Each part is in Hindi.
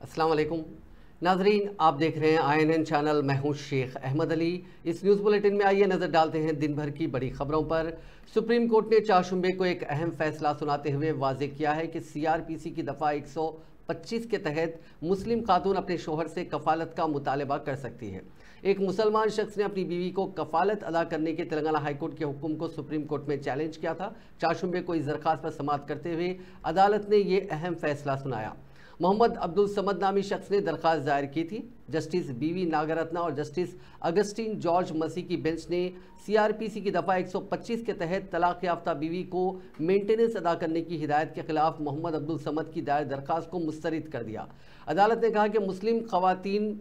अस्सलाम वालेकुम नाजरीन, आप देख रहे हैं INN चैनल। मैं हूं शेख अहमद अली। इस न्यूज़ बुलेटिन में आइए नज़र डालते हैं दिन भर की बड़ी खबरों पर। सुप्रीम कोर्ट ने चारशंबे को एक अहम फैसला सुनाते हुए वाजे किया है कि CRPC की दफ़ा 125 के तहत मुस्लिम खातून अपने शोहर से कफालत का मुतालबा कर सकती है। एक मुसलमान शख्स ने अपनी बीवी को कफालत अदा करने के तेलंगाना हाईकोर्ट के हुक्म को सुप्रीम कोर्ट में चैलेंज किया था। चारशंबे को इस दरखास्त पर समाअत करते हुए अदालत ने ये अहम फैसला सुनाया। मोहम्मद अब्दुल समद नामी शख्स ने दरखास्त दायर की थी। जस्टिस BV नागरत्ना और जस्टिस अगस्टीन जॉर्ज मसी की बेंच ने CRPC की दफ़ा 125 के तहत तलाक याफ्ता बीवी को मेंटेनेंस अदा करने की हिदायत के खिलाफ मोहम्मद अब्दुल समद की दायर दरखास्त को मुस्तरद कर दिया। अदालत ने कहा कि मुस्लिम खवातीन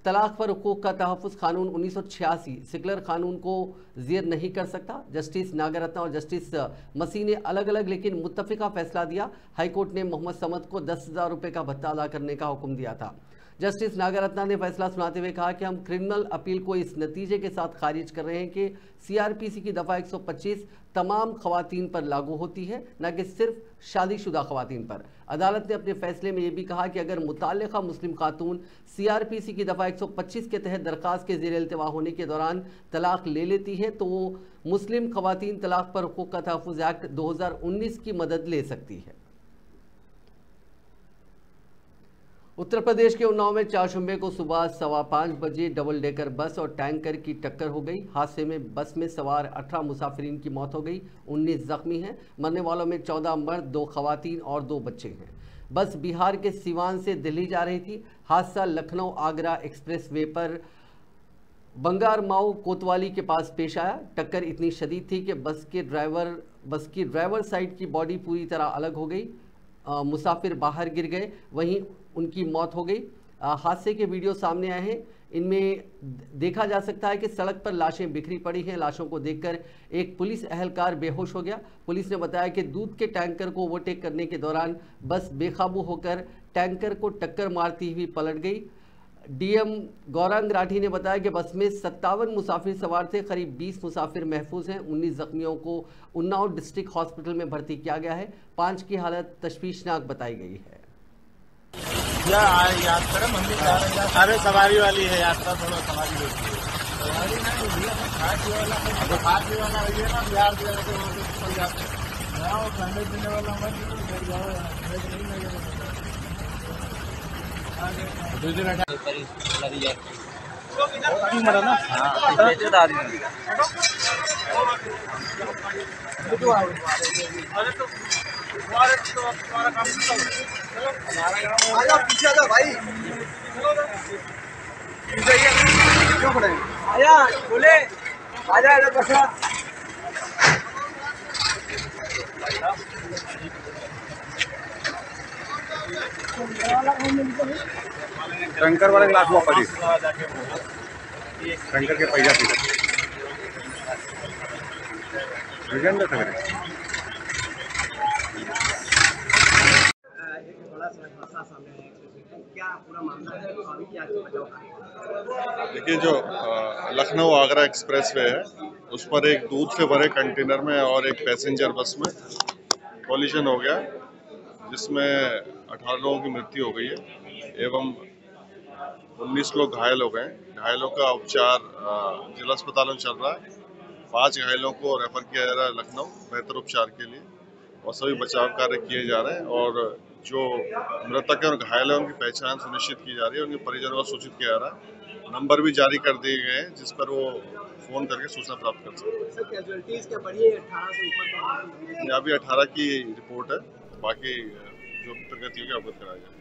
तलाक पर हुकूक का तहफ़्फ़ुज़ कानून 1986 सेकुलर कानून को ज़ेर नहीं कर सकता। जस्टिस नागरत्ना और जस्टिस मसी ने अलग अलग लेकिन मुत्तफ़िक़ा फ़ैसला दिया। हाईकोर्ट ने मोहम्मद समद को 10,000 रुपये का भत्ता अदा करने का हुक्म दिया था। जस्टिस नागरत्ना ने फैसला सुनाते हुए कहा कि हम क्रिमिनल अपील को इस नतीजे के साथ खारिज कर रहे हैं कि CRPC की दफ़ा 125 तमाम खवातीन पर लागू होती है, न कि सिर्फ शादीशुदा खवातीन पर। अदालत ने अपने फैसले में यह भी कहा कि अगर मुताल्लिक़ा मुस्लिम खातून CRPC की दफ़ा 125 के तहत दरख्वास्त के ज़ेर इल्तिवा होने के दौरान तलाक ले लेती है तो वो मुस्लिम खवातीन तलाक पर हुकूक का तहफ़्फ़ुज़ एक्ट 2019 की मदद ले सकती है। उत्तर प्रदेश के उन्नाव में चारशंबे को सुबह 5:15 बजे डबल डेकर बस और टैंकर की टक्कर हो गई। हादसे में बस में सवार 18 मुसाफिरीन की मौत हो गई, 19 जख्मी हैं। मरने वालों में 14 मर्द, 2 खवातीन और 2 बच्चे हैं। बस बिहार के सिवान से दिल्ली जा रही थी। हादसा लखनऊ आगरा एक्सप्रेस वे पर बंगार माऊ कोतवाली के पास पेश आया। टक्कर इतनी शदीद थी कि बस की ड्राइवर साइड की बॉडी पूरी तरह अलग हो गई। मुसाफिर बाहर गिर गए, वहीं उनकी मौत हो गई। हादसे के वीडियो सामने आए हैं। इनमें देखा जा सकता है कि सड़क पर लाशें बिखरी पड़ी हैं। लाशों को देखकर एक पुलिस एहलकार बेहोश हो गया। पुलिस ने बताया कि दूध के टैंकर को ओवरटेक करने के दौरान बस बेकाबू होकर टैंकर को टक्कर मारती हुई पलट गई। DM गौरांग राठी ने बताया कि बस में 57 मुसाफिर सवार थे। करीब 20 मुसाफिर महफूज हैं। 19 जख्मियों को उन्नाव डिस्ट्रिक्ट हॉस्पिटल में भर्ती किया गया है। 5 की हालत तशवीशनाक बताई गई है। यात्रा मंदिर जा रहे हैं। अरे सवारी वाली है यात्रा, थोड़ा सवारी होती है। सवारी नहीं खाने वाला है ना, बिहार चल जाते हैं। खाने पीने वाला मरा ना। तुम्हारा काम पीछे आ भाई, क्यों खड़े आया बोले आजा बसा। टंकर वाले ग्लास में पड़ी, टंकर के पैसा देखिए, जो लखनऊ आगरा एक्सप्रेस वे है उस पर एक दूध से भरे कंटेनर में और एक पैसेंजर बस में कॉलिजन हो गया, जिसमें 18 लोगों की मृत्यु हो गई है एवं 19 लोग घायल हो गए। घायलों का उपचार जिला अस्पताल में चल रहा है। 5 घायलों को रेफर किया जा रहा है लखनऊ बेहतर उपचार के लिए, और सभी बचाव कार्य किए जा रहे हैं। और जो मृतक है और घायल है उनकी पहचान सुनिश्चित की जा रही है, उनके परिजनों को सूचित किया जा रहा है। नंबर भी जारी कर दिए गए हैं जिस पर वो फोन करके सूचना प्राप्त कर सकते हैं। अभी 18 की रिपोर्ट है, बाकी जो प्रगति होगी अवगत कराया जाएगा।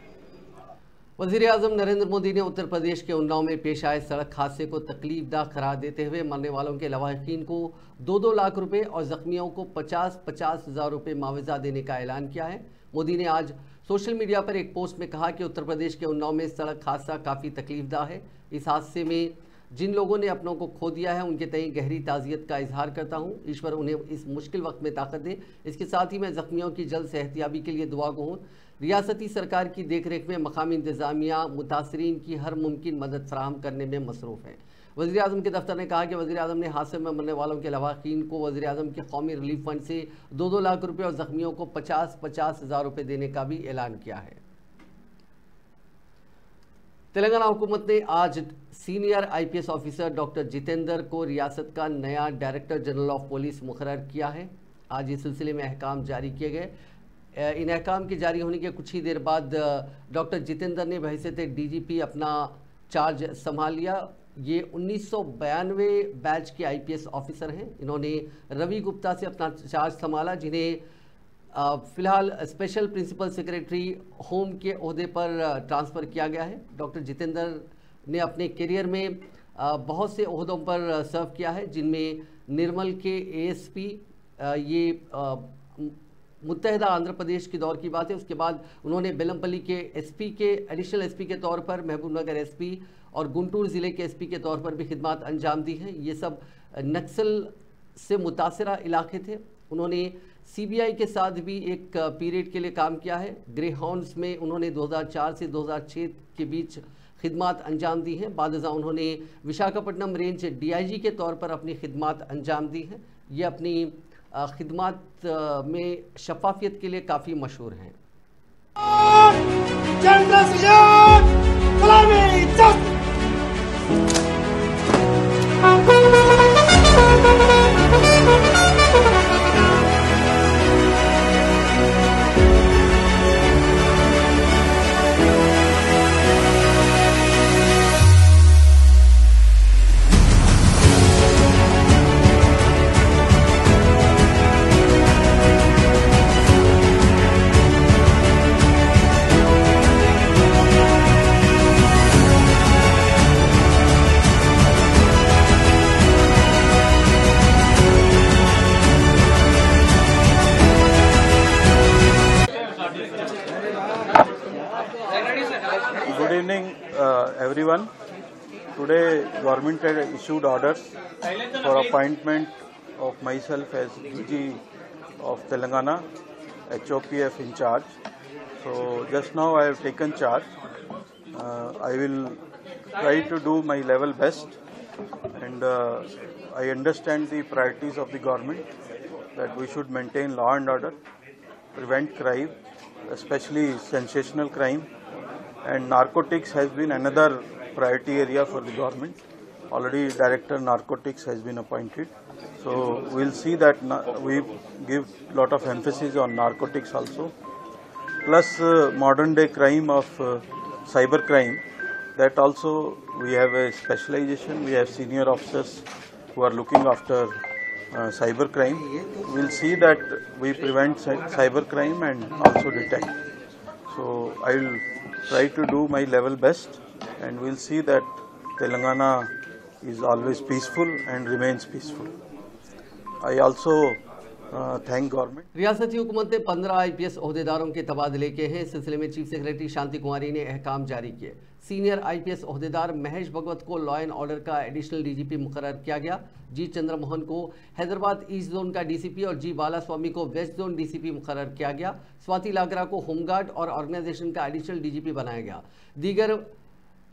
वज़ीर-ए-आज़म नरेंद्र मोदी ने उत्तर प्रदेश के उन्नाव में पेश आए सड़क हादसे को तकलीफदा करार देते हुए मरने वालों के लवाहिकीन को 2-2 लाख रुपए और जख्मियों को 50-50 हज़ार रुपये मुआवजा देने का ऐलान किया है। मोदी ने आज सोशल मीडिया पर एक पोस्ट में कहा कि उत्तर प्रदेश के उन्नाव में सड़क हादसा काफ़ी तकलीफदा है। इस हादसे में जिन लोगों ने अपनों को खो दिया है उनके तय गहरी ताज़ियत का इजहार करता हूँ। ईश्वर उन्हें इस मुश्किल वक्त में ताकत दे। इसके साथ ही मैं ज़ख्मियों की जल्द सेहतियाबी के लिए दुआ गो हूँ। रियासती सरकार की देखरेख में मकामी इंतज़ामिया मुतासरीन की हर मुमकिन मदद फराहम करने में मसरूफ़ है। वज़ीर आज़म के दफ्तर ने कहा कि वज़ीर आज़म ने हादसे में मरने वालों के लवाहीन को वज़ीर आज़म के कौमी रिलीफ फंड से 2-2 लाख रुपये और ज़ख्मियों को 50-50 हज़ार रुपये देने का भी ऐलान किया है। तेलंगाना हुकूमत ने आज senior IPS officer doctor Jitendra को रियासत का नया डायरेक्टर जनरल ऑफ पुलिस मुकर्रर किया है। आज इस सिलसिले में अहकाम जारी किए गए। इन अहकाम के जारी होने के कुछ ही देर बाद डॉक्टर जितेंद्र ने बहैसियत डीजीपी अपना चार्ज संभाल लिया। ये 1992 बैच के आईपीएस ऑफिसर हैं। इन्होंने रवि गुप्ता से अपना चार्ज संभाला, जिन्हें फिलहाल स्पेशल प्रिंसिपल सेक्रेटरी होम के ओहदे पर ट्रांसफ़र किया गया है। डॉक्टर जितेंद्र ने अपने करियर में बहुत से ओहदों पर सर्व किया है, जिनमें निर्मल के एएसपी, ये मुत्तहदा आंध्र प्रदेश के दौर की बात है। उसके बाद उन्होंने बेलमपल्ली के एसपी के एडिशनल एसपी के तौर पर, महबूबनगर एसपी और गुंटूर ज़िले के एसपी के तौर पर भी खिदमत अंजाम दी हैं। ये सब नक्सल से मुतासरा इलाके थे। उन्होंने सीबीआई के साथ भी एक पीरियड के लिए काम किया है। ग्रे हाउंड्स में उन्होंने 2004 से 2006 के बीच खिदमत अंजाम दी हैं। बादशाह उन्होंने विशाखापट्टनम रेंज डीआईजी के तौर पर अपनी खिदमत अंजाम दी हैं। ये अपनी खिदमत में शफाफियत के लिए काफ़ी मशहूर हैं। Good evening, everyone. Today, government had issued orders for appointment of myself as DG of Telangana, HOPF in charge. So just now I have taken charge. I will try to do my level best, and I understand the priorities of the government, that we should maintain law and order, prevent crime, especially sensational crime. And narcotics has been another priority area for the government. Already Director Narcotics has been appointed. So we'll see that we give lot of emphasis on narcotics also. Plus modern day crime of cyber crime, that also we have a specialization. We have senior officers who are looking after cyber crime. We'll see that we prevent cyber crime and also detect. So I will try to do my level best, and we'll see that Telangana is always peaceful and remains peaceful. I also thank government. रियासती हुकूमत ने 15 आईपीएस ओहदेदारों के तबादले किए हैं। इस सिलसिले में चीफ सेक्रेटरी शांति कुमारी ने अहकाम जारी किए। सीनियर आईपीएस ओहदेदार महेश भगवत को लॉ एंड ऑर्डर का एडिशनल डीजीपी मुकर्रर किया गया। जी चंद्रमोहन को हैदराबाद ईस्ट जोन का डीसीपी और जी बालास्वामी को वेस्ट जोन डीसीपी मुकर्रर किया गया। स्वाति लागरा को होमगार्ड और ऑर्गेनाइजेशन का एडिशनल डीजीपी बनाया गया। दीगर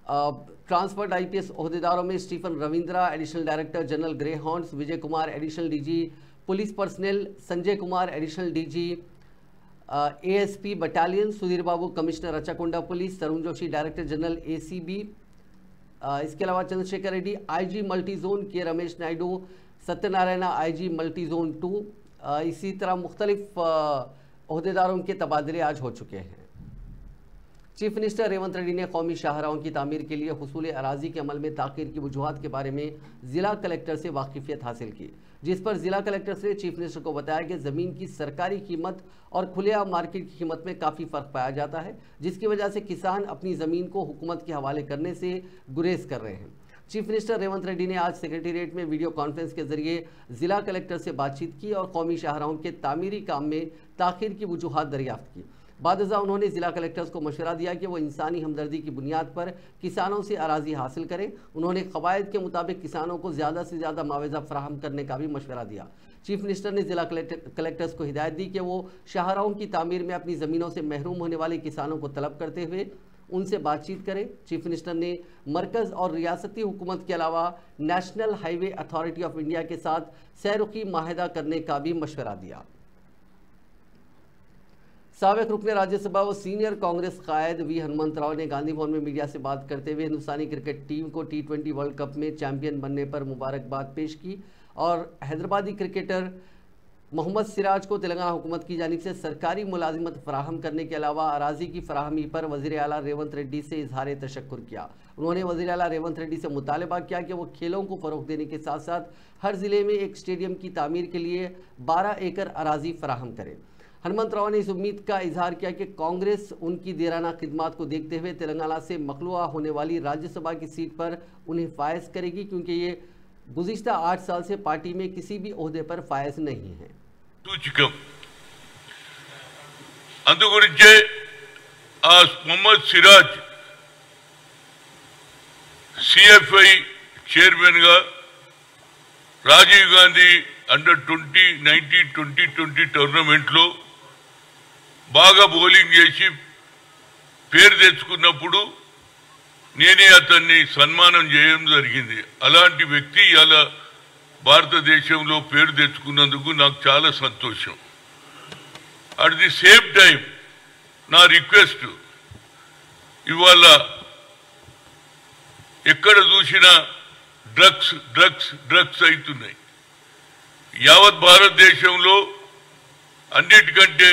ट्रांसफर्ड आईपीएस ओहदेदारों में Stephen Ravindra additional director general greyhounds, Vijay Kumar additional DG police personnel, Sanjay Kumar additional DG ASP battalion, Sudhir Babu commissioner Rachakonda police, Tarun Joshi director general ACB, इसके अलावा Chandrashekar Reddy IG multi zone, K Ramesh Naidu Satyanarayana IG multi zone 2। इसी तरह मुख्तलिफ ओहदेदारों के तबादले आज हो चुके हैं। चीफ मिनिस्टर रेवंत रेड्डी ने कौमी शाहराहों की तामीर के लिए हुसूल अराजी के अमल में ताख़ीर की वजूहात के बारे में ज़िला कलेक्टर से वाकिफियत हासिल की, जिस पर ज़िला कलेक्टर ने चीफ मिनिस्टर को बताया कि ज़मीन की सरकारी कीमत और खुलेआम मार्केट की कीमत में काफ़ी फ़र्क पाया जाता है, जिसकी वजह से किसान अपनी ज़मीन को हुकूमत के हवाले करने से गुरेज कर रहे हैं। चीफ मिनिस्टर रेवंत रेड्डी ने आज सेक्रेटेरिएट में वीडियो कॉन्फ्रेंस के जरिए ज़िला कलेक्टर से बातचीत की और कौमी शाहराहों के तामीरी काम में ताख़ीर की वजूहात दरियाफ्त की। बादशाह उन्होंने ज़िला कलेक्टर्स को मशवरा दिया कि वो इंसानी हमदर्दी की बुनियाद पर किसानों से अराजी हासिल करें। उन्होंने क़वायद के मुताबिक किसानों को ज़्यादा से ज़्यादा मुआवजा फराहम करने का भी मशवरा दिया। चीफ मिनिस्टर ने ज़िला कलेक्टर्स को हिदायत दी कि वो शाहराहों की तामीर में अपनी ज़मीनों से महरूम होने वाले किसानों को तलब करते हुए उनसे बातचीत करें। चीफ मिनिस्टर ने मरकज़ और रियासती हुकूमत के अलावा national highway authority of India के साथ सैरुकी माहिदा करने का भी मशवरा दिया। साबिक रुकने राज्यसभा व सीनियर कांग्रेस कायद वी हनुमंतराव ने गांधी भवन में मीडिया से बात करते हुए हिंदुस्तानी क्रिकेट टीम को T20 वर्ल्ड कप में चैंपियन बनने पर मुबारकबाद पेश की और हैदराबादी क्रिकेटर मोहम्मद सिराज को तेलंगाना हुकूमत की जानिब से सरकारी मुलाजिमत फराहम करने के अलावा अराजी की फराहमी पर वज़ीर आला रेवंत रेड्डी से इजहार तशक्कुर किया। उन्होंने वज़ीर आला रेवंत रेड्डी से मुतालबा किया कि वो खेलों को फ़रोग़ देने के साथ साथ हर ज़िले में एक स्टेडियम की तामीर के लिए 12 एकड़ अराजी फराहम करें। हनुमंतराव ने इस उम्मीद का इजहार किया कि कांग्रेस उनकी देराना खिदमात को देखते हुए तेलंगाना से मखलूआ होने वाली राज्यसभा की सीट पर उन्हें फायज करेगी, क्योंकि ये गुज़िश्ता 8 साल से पार्टी में किसी भी ओहदे पर फायज नहीं है। అందుగురించే ఆ మొహమ్మద్ సిరాజ్ సిఎఫ్ఐ చైర్మన్ గా రాజీవ్ గాంధీ అండర్ 2019-2020 టోర్నమెంట్ లో బాగా బౌలింగ్ చేసి పేరు తెచ్చుకున్నప్పుడు నేనే అతన్ని సన్మానం చేయడం జరిగింది। అలాంటి వ్యక్తి ఇలా భారతదేశంలో పేరు తెచ్చుకున్నందుకు నాకు చాలా సంతోషం। అట్ ది సేమ్ టైం నా రిక్వెస్ట్, ఇవాళ ఎక్కడ చూసినా డ్రగ్స్ డ్రగ్స్ డ్రగ్స్ అవుతున్నాయి। యావత్ భారతదేశంలో అన్నిటికంటే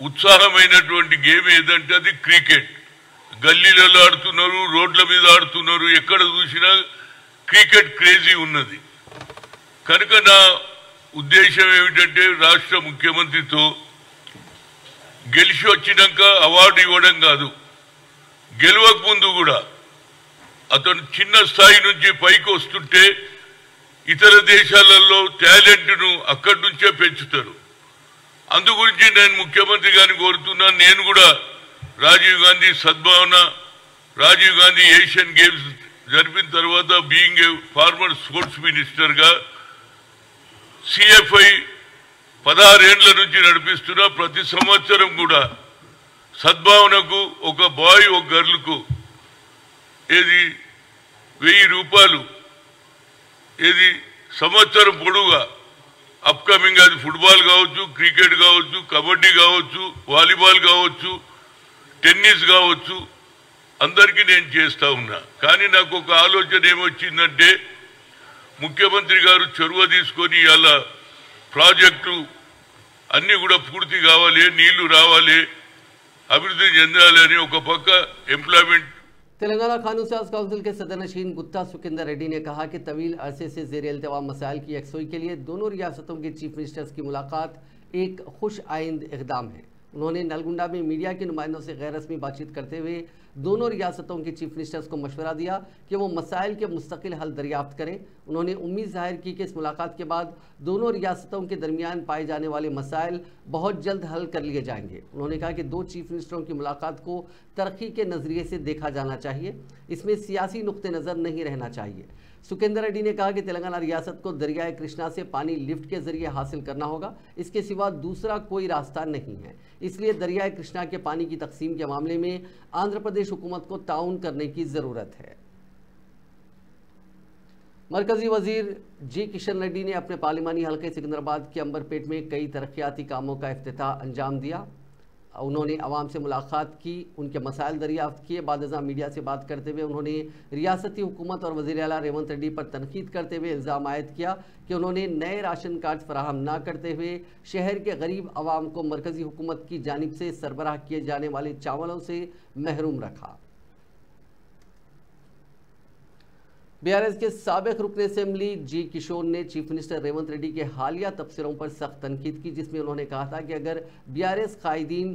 ఉత్సాహమైనటువంటి గేమ్ ఏదంటే అది క్రికెట్। గల్లీలలో ఆడుతున్నారు, రోడ్ల మీద ఆడుతున్నారు, ఎక్కడ చూసినా క్రికెట్ క్రేజీ ఉన్నది। కనుక నా ఉద్దేశం ఏమిటంటే రాష్ట్ర ముఖ్యమంత్రితో గెలిచి వచ్చినాక అవార్డు ఇవ్వడం కాదు, గెలవక ముందు కూడా అతను చిన్న స్థాయి నుంచి పైకి వస్తుంటే ఇతర దేశాలలో టాలెంట్ను అక్కడి నుంచే పెంచుతారు। అందుగురించి నేను ముఖ్యమంత్రి గారిని కోరుతున్నాను, నేను కూడా రాజీవ్ గాంధీ సద్భావన, రాజీవ్ గాంధీ ఏషియన్ గేమ్స్ జరిపిన తర్వాత బీయింగ్ ఏ ఫార్మర్ స్పోర్ట్స్ మినిస్టర్గా సిఎఫ్ఐ 16 ఏళ్ల నుంచి నడిపిస్తున్నా। ప్రతి సంవత్సరం కూడా సద్భావనకు ఒక బాయ్ ఒక గర్ల్కు ఏది 1000 రూపాయలు ఏది సంవత్సరం పొడుగా అప్కమింగ్, అది ఫుట్బాల్ కావచ్చు, క్రికెట్ కావచ్చు, కబడ్డీ కావచ్చు, వాలీబాల్ కావచ్చు, టెన్నిస్ కావచ్చు, అందరికీ నేను చేస్తా ఉన్నా। కానీ నాకు ఒక ఆలోచన ఏమొచ్చిందంటే ముఖ్యమంత్రి గారు చొరవ తీసుకొని ఇలా ప్రాజెక్టు అన్నీ కూడా పూర్తి కావాలి, నీళ్లు రావాలి, అభివృద్ధి చెందాలి అని ఒక పక్క ఎంప్లాయ్మెంట్। तेलंगाना कानून साज काउंसिल के सदर नशीन गुत्ता सुखिंदर रेड्डी ने कहा कि तवील अरसे से ज़ेर इल्तवा मसाइल की यकसोई के लिए दोनों रियासतों के चीफ मिनिस्टर्स की मुलाकात एक खुश आइंद इक़दाम है। उन्होंने नलगुंडा में मीडिया के नुमाइंदों से गैर रस्मी बातचीत करते हुए दोनों रियासतों के चीफ मिनिस्टर्स को मशवरा दिया कि वो मसाइल के मुस्तकिल हल दरियाफ्त करें। उन्होंने उम्मीद जाहिर की कि इस मुलाकात के बाद दोनों रियासतों के दरमियान पाए जाने वाले मसाइल बहुत जल्द हल कर लिए जाएंगे। उन्होंने कहा कि दो चीफ मिनिस्टरों की मुलाकात को तरक्की के नज़रिए से देखा जाना चाहिए, इसमें सियासी नुक्ते नज़र नहीं रहना चाहिए। सुखिंदर रेड्डी ने कहा कि तेलंगाना रियासत को दरियाए कृष्णा से पानी लिफ्ट के जरिए हासिल करना होगा, इसके सिवा दूसरा कोई रास्ता नहीं है। इसलिए दरियाए कृष्णा के पानी की तकसीम के मामले में आंध्र प्रदेश हुकूमत को ताउन करने की ज़रूरत है। मरकजी वजीर जी किशन रेड्डी ने अपने पार्लिमानी हल्के सिकंदराबाद के अंबरपेट में कई तरक्याती कामों का इफ्तिताह अंजाम दिया। उन्होंने आवाम से मुलाकात की, उनके मसाइल दरियाफ्त किए। बाद मीडिया से बात करते हुए उन्होंने रियासती हुकूमत और वज़ीर आला रेवंत रेड्डी पर तनकीद करते हुए इल्ज़ाम आयद किया कि उन्होंने नए राशन कार्ड फराहम न करते हुए शहर के गरीब आवाम को मरकजी हुकूमत की जानिब से सरबराह किए जाने वाले चावलों से महरूम रखा। बीआरएस के साबिक रुकन असेंबली जी किशोर ने चीफ मिनिस्टर रेवंत रेड्डी के हालिया तबसरों पर सख्त तनकीद की, जिसमें उन्होंने कहा था कि अगर बीआरएस कायदीन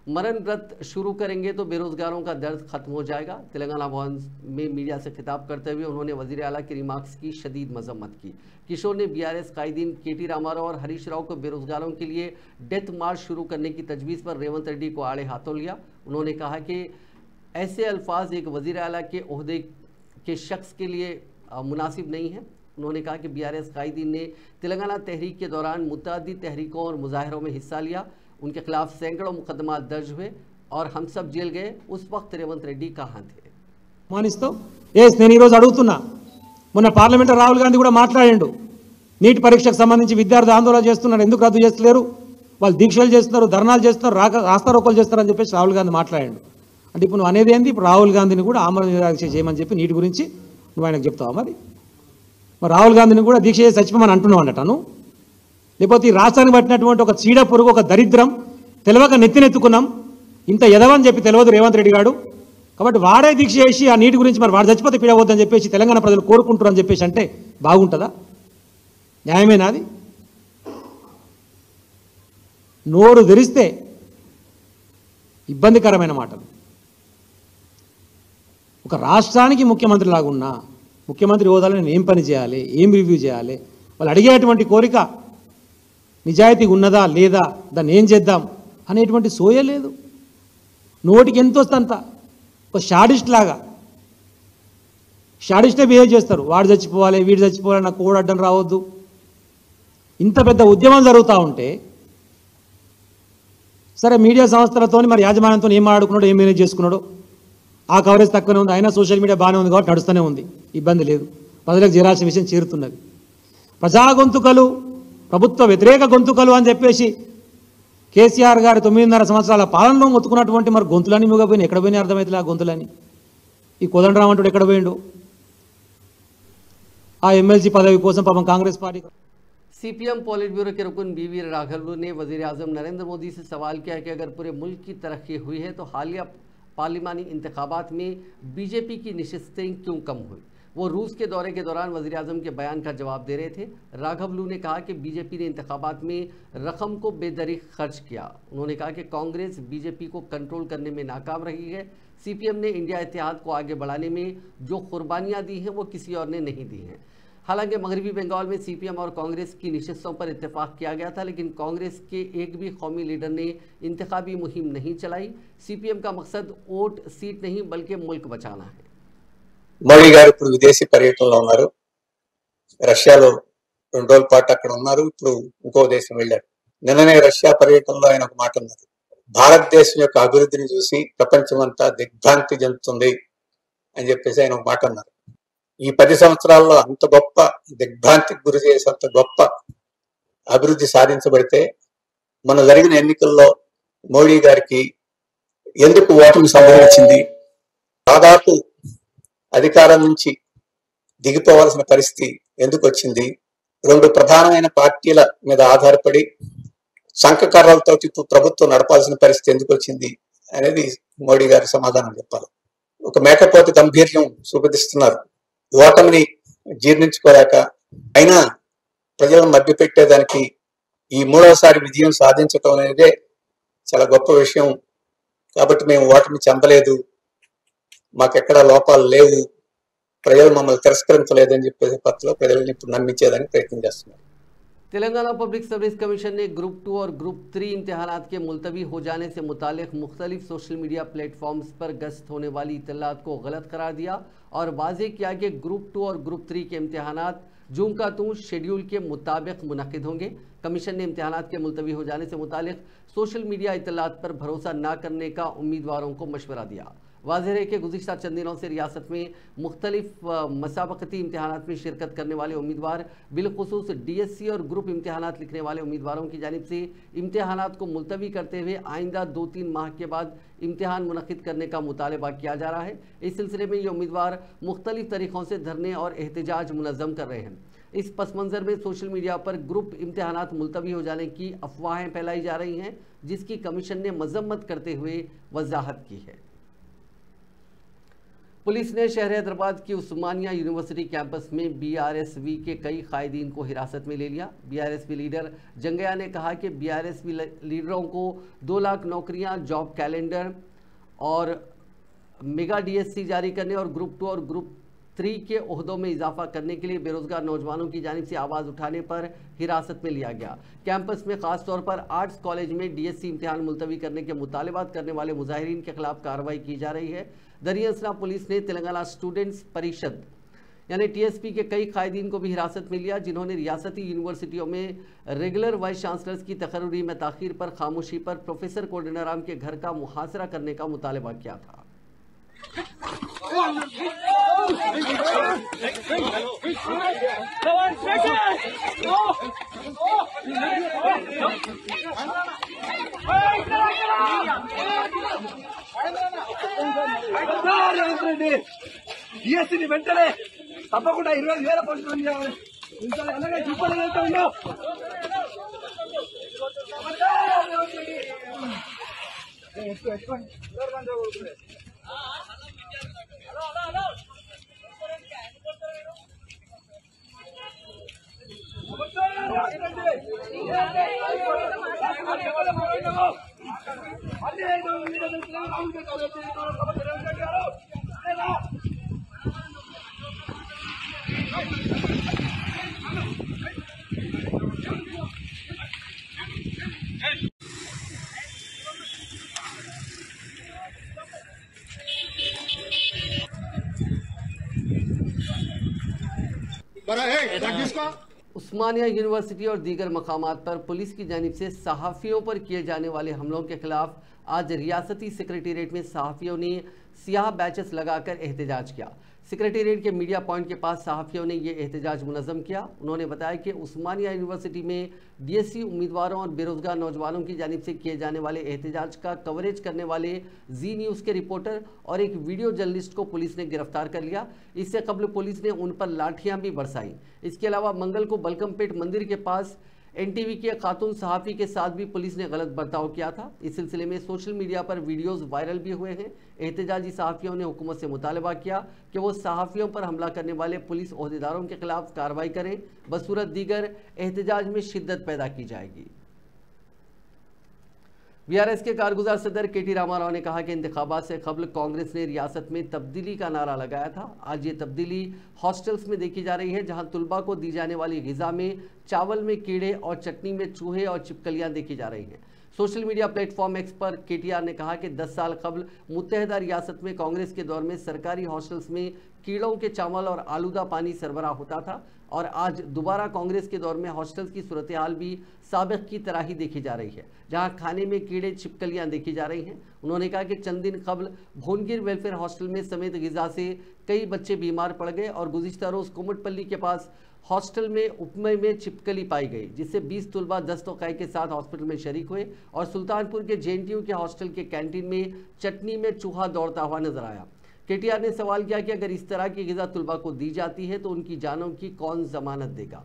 मरण व्रत शुरू करेंगे तो बेरोजगारों का दर्द खत्म हो जाएगा। तेलंगाना भवन में मीडिया से खिताब करते हुए उन्होंने वजीर आला के रिमार्क्स की शदीद मजम्मत की। किशोर ने बीआरएस कायदीन केटी रामाराव और हरीश राव को बेरोजगारों के लिए डेथ मार्च शुरू करने की तजवीज़ पर रेवंत रेड्डी को आड़े हाथों लिया। उन्होंने कहा कि ऐसे अल्फाज एक वजीर आला के ओहदे के शख्स के लिए मुनासिब नहीं है। उन्होंने कहा कि बीआरएस कायदीन ने तेलंगाना तहरीक के दौरान मुतअद्दिद तहरीकों और मुजाहरों में हिस्सा लिया, उनके खिलाफ सैकड़ों मुकदमा दर्ज हुए और हम सब जेल गए। उस वक्त रेवंत रेड्डी कहाँ थे? మానిస్తూ నేను ఈరోజు అడుగుతున్నా, మొన్న పార్లమెంట్లో రాహుల్ గాంధీ కూడా మాట్లాడాడు, నీట్ పరీక్షకు సంబంధించి విద్యార్థి ఆందోళన చేస్తున్నారు, ఎందుకు రద్దు చేస్తలేరు? వాళ్ళు దీక్షలు చేస్తున్నారు, ధర్నాలు చేస్తున్నారు, రాస్తారోకోలు చేస్తారని చెప్పేసి రాహుల్ గాంధీ మాట్లాడాడు. అంటే ఇప్పుడు నువ్వు అనేది ఏంది? ఇప్పుడు రాహుల్ గాంధీని కూడా ఆమరణ నిరాదీక్ష చేయమని చెప్పి నీటి గురించి నువ్వు ఆయనకు చెప్తావా? మరి రాహుల్ గాంధీని కూడా దీక్ష చేసి చచ్చిపోమని అంటున్నావు అంటను. లేకపోతే ఈ రాష్ట్రానికి పట్టినటువంటి ఒక చీడ పురుగు, ఒక దరిద్రం తెలియక నెత్తినెత్తుకున్నాం, ఇంత ఎదవని చెప్పి తెలియదు రేవంత్ రెడ్డి గారు. కాబట్టి వాడే దీక్ష చేసి ఆ నీటి గురించి మరి వాడు చచ్చిపోతే పీడవద్దని చెప్పేసి తెలంగాణ ప్రజలు కోరుకుంటారని చెప్పేసి అంటే బాగుంటుందా? న్యాయమేనా అది? నోరు తెరిస్తే ఇబ్బందికరమైన మాటలు. ఒక రాష్ట్రానికి ముఖ్యమంత్రి లాగున్నా ముఖ్యమంత్రి హోదాలో నేను ఏం పని చేయాలి, ఏం రివ్యూ చేయాలి, వాళ్ళు అడిగేటువంటి కోరిక నిజాయితీ ఉన్నదా లేదా, దాన్ని ఏం చేద్దాం అనేటువంటి సోయ లేదు. నోటికి ఎంత వస్తుందంత ఒక షాడిస్ట్ లాగా షాడిస్టే బిహేవ్ చేస్తారు. వాడు చచ్చిపోవాలి, వీడు చచ్చిపోవాలి, నాకు కూడా అడ్డం రావద్దు. ఇంత పెద్ద ఉద్యమం జరుగుతూ ఉంటే సరే మీడియా సంస్థలతో మరి యాజమాన్యంతో ఏం ఆడుకున్నాడో, ఏం మేనేజ్ చేసుకున్నాడో, ఆ కవరేజ్ తక్కువనే ఉంది. అయినా సోషల్ మీడియా బాగానే ఉంది కాబట్టి నడుస్తూనే ఉంది, ఇబ్బంది లేదు. ప్రజలకు చేరాల్సిన విషయం చేరుతున్నది. ప్రజా గొంతుకలు, ప్రభుత్వ వ్యతిరేక గొంతుకలు అని చెప్పేసి కేసీఆర్ గారి 9.5 సంవత్సరాల పాలనలో మొత్తుకున్నటువంటి మరి గొంతులని మూగపోయినాయి. ఎక్కడ పోయినా అర్థమవుతుంది ఆ గొంతులని. ఈ కోదండరామంటుడు ఎక్కడ పోయిండు? ఆ ఎమ్మెల్సీ పదవి కోసం పాపం కాంగ్రెస్ पार्टी। सीपीएम पॉलिट ब्यूरो के रुकन बीवी राघवलू ने वजीर आजम नरेंद्र मोदी से सवाल किया कि अगर पूरे मुल्क की तरक्की हुई है तो हालिया पार्लिमानी इंतखाबात में बीजेपी की नशिस्तें क्यों कम हुई। वो रूस के दौरे के दौरान वज़ीर आज़म के बयान का जवाब दे रहे थे। राघवलू ने कहा कि बीजेपी ने इंतखाबात में रकम को बेदरी खर्च किया। उन्होंने कहा कि कांग्रेस बीजेपी को कंट्रोल करने में नाकाम रही है। सीपीएम ने इंडिया इत्तेहाद को आगे बढ़ाने में जो कुर्बानियाँ दी हैं वो किसी और ने नहीं दी हैं। हालांकि मगरबी बंगाल में सीपीएम और कांग्रेस की नशिस्तों पर इत्तेफाक किया गया था, लेकिन कांग्रेस के एक भी कौमी लीडर ने इंतखाबी मुहिम नहीं चलाई। सीपीएम का मकसद वोट सीट नहीं बल्कि मुल्क बचाना है। మోడీ గారు ఇప్పుడు విదేశీ పర్యటనలో ఉన్నారు. రష్యాలో 2 రోజుల పాటు అక్కడ ఉన్నారు. ఇప్పుడు ఇంకో దేశం వెళ్ళారు. నిన్ననే రష్యా పర్యటనలో ఆయన ఒక మాట అన్నారు. భారతదేశం యొక్క అభివృద్ధిని చూసి ప్రపంచమంతా దిగ్భ్రాంతి చెందుతుంది అని చెప్పేసి ఆయన ఒక మాట అన్నారు. ఈ 10 సంవత్సరాల్లో అంత గొప్ప దిగ్భ్రాంతికి గురి చేసేంత గొప్ప అభివృద్ధి సాధించబడితే మన జరిగిన ఎన్నికల్లో మోడీ గారికి ఎందుకు ఓటమి సంభవించింది? దాదాపు అధికారం నుంచి దిగిపోవాల్సిన పరిస్థితి ఎందుకు వచ్చింది? 2 ప్రధానమైన పార్టీల మీద ఆధారపడి సంకకర్రలతో ప్రభుత్వం నడపాల్సిన పరిస్థితి ఎందుకు వచ్చింది అనేది మోడీ గారి సమాధానం చెప్పాలి. ఒక మేకపోతే గంభీర్యం చూపిస్తున్నారు. ఓటమిని జీర్ణించుకోలేక అయినా ప్రజలను మభ్యపెట్టేదానికి ఈ 3వసారి విజయం సాధించటం అనేదే చాలా గొప్ప విషయం. కాబట్టి మేము ఓటమి చెందలేదు, మాకెక్కడ లోపాలు లేవు, ప్రజలు మమ్మల్ని తిరస్కరించలేదని చెప్పేసి పత్రలో ప్రజలను ఇప్పుడు నమ్మించేదానికి ప్రయత్నం చేస్తున్నారు. तेलंगाना पब्लिक सर्विस कमीशन ने ग्रुप 2 और ग्रुप 3 इम्तिहानात के मुलतवी हो जाने से मुतालिक मुख्तलिफ सोशल मीडिया प्लेटफॉर्म्स पर गश्त होने वाली इत्तलात को गलत करार दिया और वाज़ेह किया कि ग्रुप 2 और ग्रुप 3 के इम्तिहानात जून का शेड्यूल के मुताबिक मुनक़िद होंगे। कमीशन ने इम्तिहानात के मुलतवी हो जाने से मुतालिक सोशल मीडिया इत्तलात पर भरोसा न करने का उम्मीदवारों को मशवरा दिया। वाज़ेह है कि गुज़िश्ता चंद दिनों से रियासत में मुख्तलिफ मसाबकती इम्तिहानात में शिरकत करने वाले उम्मीदवार बिलखुसूस DSC और ग्रुप इम्तिहानात लिखने वाले उम्मीदवारों की जानिब से इम्तिहानात को मुलतवी करते हुए आइंदा 2-3 माह के बाद इम्तिहान मुनक़िद करने का मुतालबा किया जा रहा है। इस सिलसिले में ये उम्मीदवार मुख्तलिफ तरीक़ों से धरने और एहतजाज मुनज़्ज़म कर रहे हैं। इस पस मंज़र में सोशल मीडिया पर ग्रुप इम्तिहानात मुलतवी हो जाने की अफवाहें फैलाई जा रही हैं, जिसकी कमीशन ने मज़म्मत करते हुए वजाहत की है। पुलिस ने शहर हैदराबाद की उस्मानिया यूनिवर्सिटी कैंपस में BRSV के कई कायदीन को हिरासत में ले लिया। BRSV लीडर जंगया ने कहा कि BRSV लीडरों को 2 लाख नौकरियां, जॉब कैलेंडर और मेगा DSC जारी करने और ग्रुप 2 और ग्रुप 3 के ओहदों में इजाफा करने के लिए बेरोजगार नौजवानों की जानिब से आवाज़ उठाने पर हिरासत में लिया गया। कैंपस में ख़ास तौर पर आर्ट्स कॉलेज में DSC इम्तिहान मुलतवी करने के मुतालबात करने वाले मुजाहिरीन के खिलाफ कार्रवाई की जा रही है। दरियासला पुलिस ने तेलंगाना स्टूडेंट्स परिषद यानी TSP के कई कायदीन को भी हिरासत में लिया, जिन्होंने रियासती यूनिवर्सिटियों में रेगुलर वाइस चांसलर्स की तकर्री में ताख़ीर पर खामोशी पर प्रोफेसर कोडनाराम के घर का मुहासरा करने का मुतालबा किया था। రేవంత్ రెడ్డి డిఎస్సీని వెంటనే తప్పకుండా 20,000 పోస్టులు ఇంకా అలాగే చూపలేదు. उस्मानिया यूनिवर्सिटी और दीगर मकामात पर पुलिस की जानिब से सहाफ़ियों पर किए जाने वाले हमलों के खिलाफ आज रियासती सेक्रेटेरिएट में सहाफ़ियों ने सियाह बैचेस लगाकर एहतजाज किया। सेक्रेटेरिएट के मीडिया पॉइंट के पास सहाफ़ियों ने यह एहतजाज मुनज़्ज़म किया। उन्होंने बताया कि उस्मानिया यूनिवर्सिटी में डीएससी उम्मीदवारों और बेरोज़गार नौजवानों की जानिब से किए जाने वाले एहतजाज का कवरेज करने वाले जी न्यूज़ के रिपोर्टर और एक वीडियो जर्नलिस्ट को पुलिस ने गिरफ्तार कर लिया। इससे कबल पुलिस ने उन पर लाठियां भी बरसाई। इसके अलावा मंगल को बलकमपेट मंदिर के पास एनटीवी के खातून सहाफ़ी के साथ भी पुलिस ने गलत बर्ताव किया था। इस सिलसिले में सोशल मीडिया पर वीडियोस वायरल भी हुए हैं। एहतजाजी सहाफ़ियों ने हुकूमत से मुतालबा किया कि वो सहाफ़ियों पर हमला करने वाले पुलिस ओहदेदारों के खिलाफ कार्रवाई करें, बसूरत दीगर एहतजाज में शिद्दत पैदा की जाएगी। बीआरएस के कारगुजार सदर केटी रामाराव ने कहा कि इंतखाबात से कबल कांग्रेस ने रियासत में तब्दीली का नारा लगाया था। आज ये तब्दीली हॉस्टल्स में देखी जा रही है, जहां तुलबा को दी जाने वाली ग़िज़ा में चावल में कीड़े और चटनी में चूहे और छिपकलियां देखी जा रही हैं। सोशल मीडिया प्लेटफॉर्म एक्स पर केटीआर ने कहा कि 10 साल कबल मुत्तहदा रियासत में कांग्रेस के दौर में सरकारी हॉस्टल्स में कीड़ों के चावल और आलूदा पानी सरबराह होता था और आज दोबारा कांग्रेस के दौर में हॉस्टल्स की सूरत हाल भी साबिक़ की तरह ही देखी जा रही है, जहां खाने में कीड़े छिपकलियां देखी जा रही हैं। उन्होंने कहा कि चंद दिन कबल भोनगिर वेलफेयर हॉस्टल में समेत ग़िज़ा से कई बच्चे बीमार पड़ गए और गुज़िश्ता रोज़ कुमटपल्ली के पास हॉस्टल में उपमे में छिपकली पाई गई, जिससे 20 तुलबा दस्तों-क़ाई के साथ हॉस्पिटल में शरीक हुए और सुल्तानपुर के जेएनटीयू के हॉस्टल के कैंटीन में चटनी में चूहा दौड़ता हुआ नजर आया। केटीआर ने सवाल किया कि अगर इस तरह की ग़िज़ा तुलबा को दी जाती है तो उनकी जानों की कौन जमानत देगा।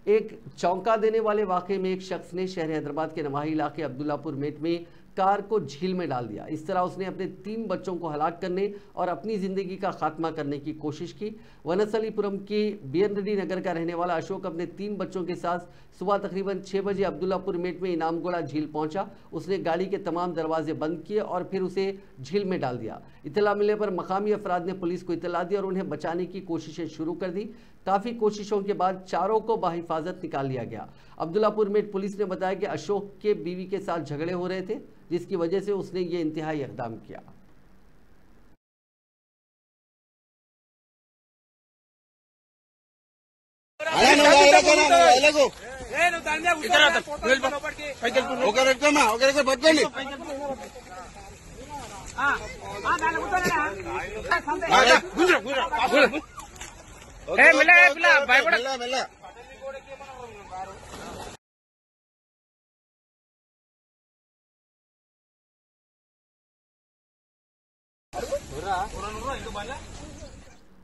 एक चौंका देने वाले वाक़े में एक शख्स ने शहर हैदराबाद के नवाही इलाके अब्दुल्लापुर मेट में कार को झील में डाल दिया। इस तरह उसने अपने 3 बच्चों को हलाक करने और अपनी ज़िंदगी का खात्मा करने की कोशिश की। वनसलीपुरम के बीएनडी नगर का रहने वाला अशोक अपने 3 बच्चों के साथ सुबह तकरीबन 6 बजे अब्दुल्लापुर मेट में इनामगोड़ा झील पहुंचा। उसने गाड़ी के तमाम दरवाजे बंद किए और फिर उसे झील में डाल दिया। इतला मिलने पर मकामी अफराद ने पुलिस को इतला दी और उन्हें बचाने की कोशिशें शुरू कर दी। काफ़ी कोशिशों के बाद चारों को बाहिफाजत निकाल लिया गया। अब्दुल्लापुर मेट पुलिस ने बताया कि अशोक के बीवी के साथ झगड़े हो रहे थे, जिसकी वजह से उसने ये इंतहाई इक़दाम किया।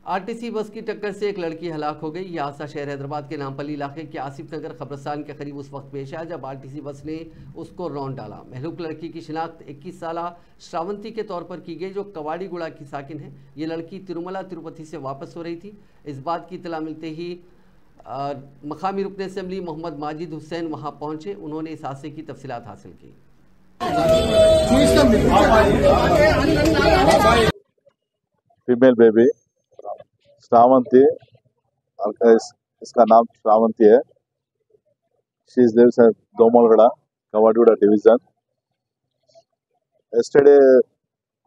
आरटीसी बस की टक्कर से एक लड़की हलाक हो गई। यह हादसा शहर हैदराबाद के नामपल्ली इलाके के आसिफ नगर कब्रिस्तान के करीब उस वक्त पेश आया जब आरटीसी बस ने उसको रौंद डाला। महलूक लड़की की शिनाख्त 21 साला श्रावंती के तौर पर की गई, जो कवाड़ीगुड़ा की साकिन है। ये लड़की तिरुमला तिरुपति से वापस हो रही थी। इस बात की इतला मिलते ही मकामी रुकन असम्बली मोहम्मद माजिद हुसैन वहाँ पहुँचे। उन्होंने इस हादसे की तफसीलात हासिल की। फीमेल बेबी श्रावंती, इसका नाम श्रावंती है। She lives at Domalgada, Kavadguda division. Yesterday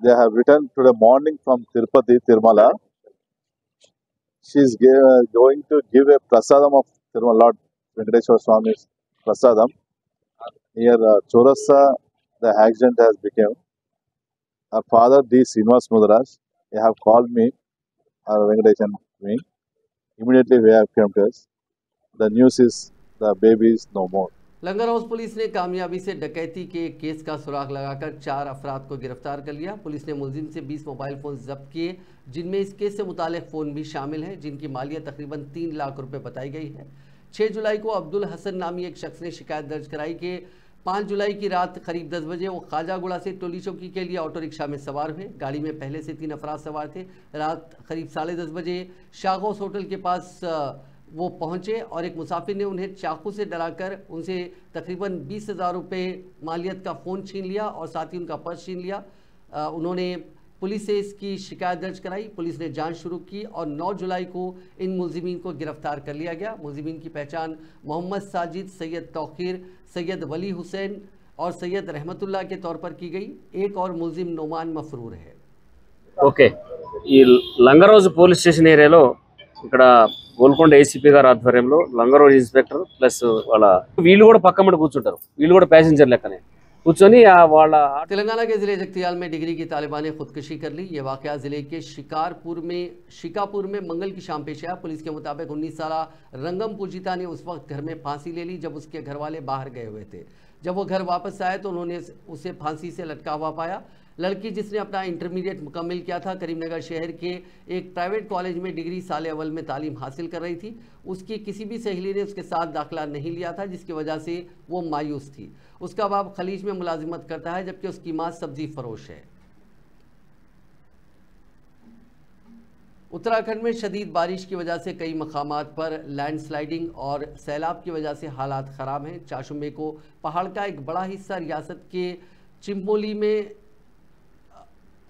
they have returned today morning from Tirupati, Tirumala. She is going to give a prasadam of Tirumala Lord Venkateshwara Swami's prasadam. Here Chaurasta, the accident has become. Her father, D. Srinivas Mudaraj, they have called me, Venkatesh and me. Immediately we have come to us. The news is the baby is no more. Langar house police ने कामयाबी से डकैती के केस का सुराग लगाकर 4 अफराद को गिरफ्तार कर लिया। पुलिस ने मुलजिम से 20 मोबाइल फ़ोन जब्त किए, जिनमें इस केस से मुतालिक फ़ोन भी शामिल है, जिनकी मालियत तकरीबन 3 लाख रुपए बताई गई है। 6 जुलाई को अब्दुल हसन नामी एक शख्स ने शिकायत दर्ज कराई कि 5 जुलाई की रात करीब 10 बजे वो ख्वाजागुड़ा से टोली चौकी के लिए ऑटो रिक्शा में सवार हुए। गाड़ी में पहले से 3 अफराद सवार थे। रात करीब 10:30 बजे शागौस होटल के पास वो पहुंचे और एक मुसाफिर ने उन्हें चाकू से डराकर उनसे तकरीबन 20,000 रुपये मालियत का फ़ोन छीन लिया और साथ ही उनका पर्स छीन लिया। उन्होंने पुलिस से इसकी शिकायत दर्ज कराई। पुलिस ने जांच शुरू की और 9 जुलाई को इन मुलजिमीन को गिरफ्तार कर लिया गया। मुलजिमीन की पहचान मोहम्मद साजिद, सैयद तौकीर, सैयद वली हुसैन और सैयद रहमतुल्लाह के तौर पर की गई। एक और मुलजिम नोमान मफरूर है। ఓకే, ఈ లంగరోజు పోలీస్ స్టేషన్ ఏరియాలో ఇక్కడ గోల్కొండ ఏసీపీ గారి ఆధ్వర్యంలో లంగరోజు ఇన్స్పెక్టర్ ప్లస్ వాళ్ళ వీళ్ళు కూడా పక్కమట కూర్చుంటారు, వీళ్ళు కూడా ప్యాసింజర్ లెక్కనే కూర్చొని వాళ్ళ तेलंगाना के जिले जगतियाल में डिग्री की तालिबा ने खुदकुशी कर ली। ये वाकया जिले के शिकापुर में मंगल की शाम पेश आया। पुलिस के मुताबिक 19 साला रंगम पूजिता ने उस वक्त घर में फांसी ले ली जब उसके घर वाले बाहर गए हुए थे। जब वो घर वापस आए तो उन्होंने उसे फांसी से लटका हुआ पाया। लड़की जिसने अपना इंटरमीडिएट मुकम्मिल किया था, करीमनगर शहर के एक प्राइवेट कॉलेज में डिग्री साल अव्वल में तालीम हासिल कर रही थी। उसकी किसी भी सहेली ने उसके साथ दाखिला नहीं लिया था, जिसकी वजह से वो मायूस थी। उसका बाप खलीज में मुलाजिमत करता है जबकि उसकी मां सब्जी फरोश है। उत्तराखंड में शदीद बारिश की वजह से कई मकामात पर लैंडस्लाइडिंग और सैलाब की वजह से हालात ख़राब हैं। चाशुम्बे को पहाड़ का एक बड़ा हिस्सा रियासत के चिम्पोली में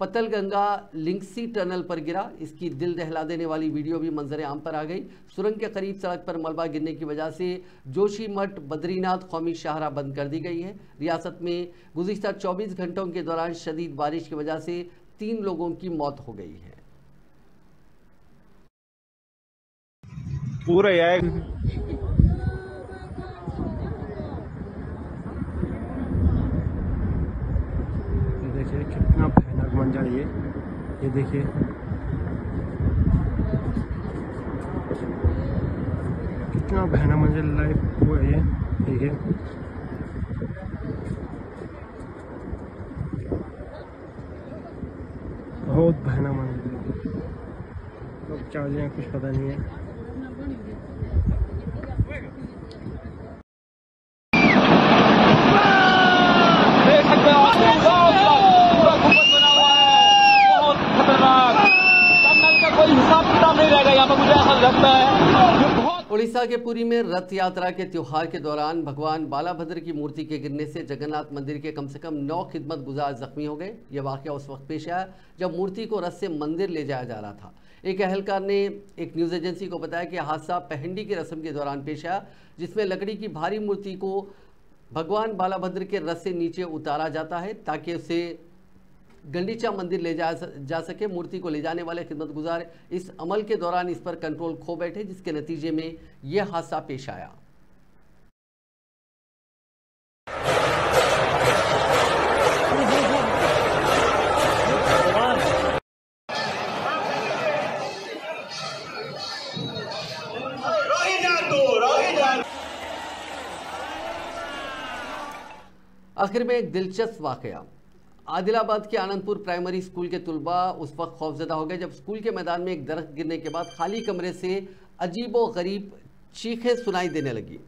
पतलगंगा लिंक्सी टनल पर गिरा। इसकी दिल दहला देने वाली वीडियो भी मंजर आम पर आ गई। सुरंग के करीब सड़क पर मलबा गिरने की वजह से जोशीमठ बद्रीनाथ कौमी शाहराह बंद कर दी गई है। रियासत में गुज़िश्ता 24 घंटों के दौरान शदीद बारिश की वजह से 3 लोगों की मौत हो गई है। पूरे देखिए कितना भयानक मंजर ये देखिए कितना भयानक मंजर लाइव हुआ है ये देखिए। बहुत भयानक मंजर, अब क्या हो जाए कुछ पता नहीं है। उड़ीसा के पुरी में रथ यात्रा के त्योहार के दौरान भगवान बालाभद्र की मूर्ति के गिरने से जगन्नाथ मंदिर के कम से कम 9 खिदमत गुजार जख्मी हो गए। यह वाकया उस वक्त पेश आया जब मूर्ति को रथ से मंदिर ले जाया जा रहा था। एक अहलकार ने एक न्यूज़ एजेंसी को बताया कि हादसा पहंडी की रस्म के दौरान पेश आया, जिसमें लकड़ी की भारी मूर्ति को भगवान बालाभद्र के रथ से नीचे उतारा जाता है ताकि उसे गंडीचा मंदिर ले जा सके। मूर्ति को ले जाने वाले खिदमतगुजार इस अमल के दौरान इस पर कंट्रोल खो बैठे, जिसके नतीजे में यह हादसा पेश आया। आखिर में एक दिलचस्प वाकया। आदिलाबाद के आनंदपुर प्राइमरी स्कूल के तुलबा उस वक्त खौफजदा हो गए जब स्कूल के मैदान में एक दरख्त गिरने के बाद खाली कमरे से अजीब व गरीब चीखें सुनाई देने लगी।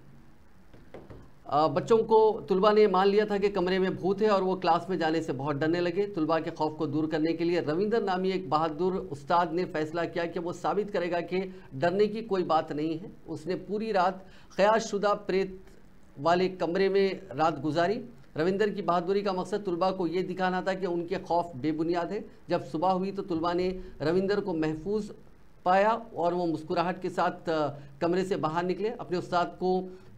बच्चों को तुलबा ने मान लिया था कि कमरे में भूत है और वो क्लास में जाने से बहुत डरने लगे। तुलबा के खौफ को दूर करने के लिए रविंदर नामी एक बहादुर उस्ताद ने फैसला किया कि वो साबित करेगा कि डरने की कोई बात नहीं है। उसने पूरी रात क़यासशुदा प्रेत वाले कमरे में रात गुजारी। रविंदर की बहादुरी का मकसद तुलबा को ये दिखाना था कि उनके खौफ बेबुनियाद है। जब सुबह हुई तो तुलबा ने रविंदर को महफूज पाया और वो मुस्कुराहट के साथ कमरे से बाहर निकले। अपने उस्ताद को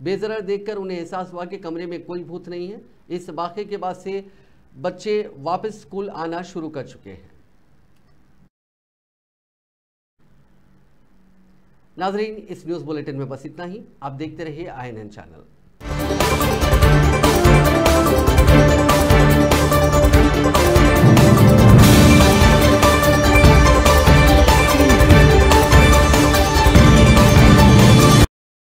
बेजरर देखकर उन्हें एहसास हुआ कि कमरे में कोई भूत नहीं है। इस वाक़े के बाद से बच्चे वापस स्कूल आना शुरू कर चुके हैं। नाजरीन, इस न्यूज़ बुलेटिन में बस इतना ही। आप देखते रहिए INN चैनल।